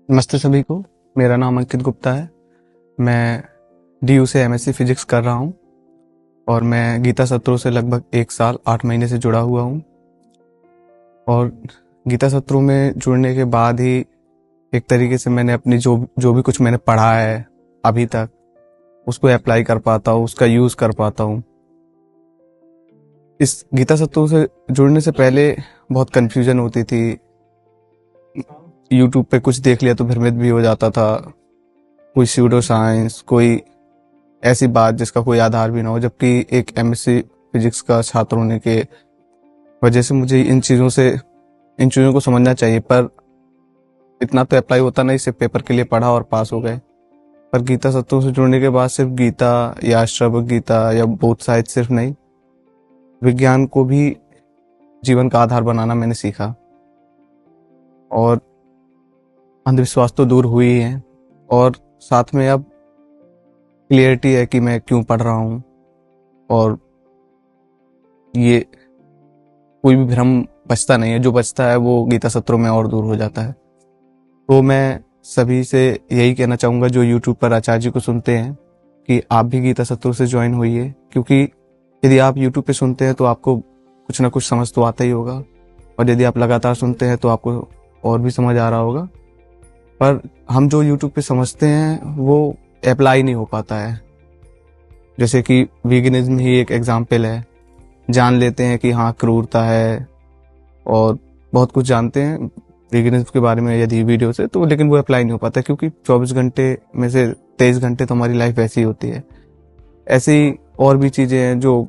नमस्ते सभी को। मेरा नाम अंकित गुप्ता है। मैं डीयू से एमएससी फिजिक्स कर रहा हूँ और मैं गीता सत्रों से लगभग 1 साल 8 महीने से जुड़ा हुआ हूँ। और गीता सत्रों में जुड़ने के बाद ही एक तरीके से मैंने अपनी जो भी कुछ मैंने पढ़ा है अभी तक उसको अप्लाई कर पाता हूँ, उसका यूज़ कर पाता हूँ। इस गीता सत्रों से जुड़ने से पहले बहुत कन्फ्यूजन होती थी। यूट्यूब पे कुछ देख लिया तो भ्रमित भी हो जाता था, कोई स्यूडो साइंस, कोई ऐसी बात जिसका कोई आधार भी ना हो। जबकि एक एमएससी फिजिक्स का छात्र होने के वजह से मुझे इन चीज़ों को समझना चाहिए, पर इतना तो अप्लाई होता नहीं। सिर्फ पेपर के लिए पढ़ा और पास हो गए। पर गीता सत्रों से जुड़ने के बाद सिर्फ गीता या श्रवण गीता या बोध साहित्य सिर्फ नहीं, विज्ञान को भी जीवन का आधार बनाना मैंने सीखा। और अंधविश्वास तो दूर हुई ही है और साथ में अब क्लियरिटी है कि मैं क्यों पढ़ रहा हूँ और ये कोई भी भ्रम बचता नहीं है। जो बचता है वो गीता सत्रों में और दूर हो जाता है। तो मैं सभी से यही कहना चाहूँगा जो यूट्यूब पर आचार्य जी को सुनते हैं कि आप भी गीता सत्रों से ज्वाइन होइए, क्योंकि यदि आप यूट्यूब पे सुनते हैं तो आपको कुछ ना कुछ समझ तो आता ही होगा, और यदि आप लगातार सुनते हैं तो आपको और भी समझ आ रहा होगा। पर हम जो यूट्यूब पे समझते हैं वो अप्लाई नहीं हो पाता है। जैसे कि वीगनिज्म ही एक एग्जाम्पल है। जान लेते हैं कि हाँ क्रूरता है और बहुत कुछ जानते हैं वीगनिज्म के बारे में यदि वीडियो से, तो लेकिन वो अप्लाई नहीं हो पाता क्योंकि 24 घंटे में से 23 घंटे तो हमारी लाइफ ऐसी होती है। ऐसी और भी चीज़ें हैं जो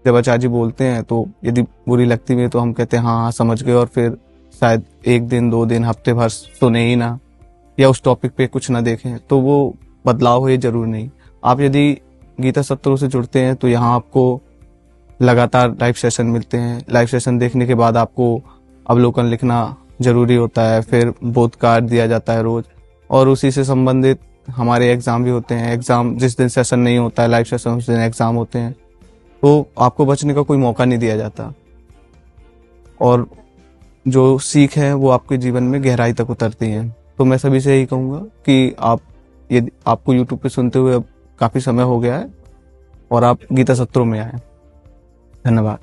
जब आचार्य जी बोलते हैं तो यदि बुरी लगती है तो हम कहते हैं हाँ हाँ समझ गए, और फिर शायद 1 दिन 2 दिन हफ्ते भर सुने ही ना या उस टॉपिक पे कुछ ना देखें, तो वो बदलाव हो ये जरूर नहीं। आप यदि गीता सत्रों से जुड़ते हैं तो यहाँ आपको लगातार लाइव सेशन मिलते हैं। लाइव सेशन देखने के बाद आपको अवलोकन लिखना जरूरी होता है, फिर बोध कार्ड दिया जाता है रोज, और उसी से संबंधित हमारे एग्जाम भी होते हैं। एग्जाम जिस दिन सेशन नहीं होता है लाइव सेशन, उस दिन एग्जाम होते हैं, तो आपको बचने का कोई मौका नहीं दिया जाता। और जो सीख है वो आपके जीवन में गहराई तक उतरती है। तो मैं सभी से यही कहूँगा कि आप यदि आपको यूट्यूब पे सुनते हुए अब काफ़ी समय हो गया है और आप गीता सत्रों में आए। धन्यवाद।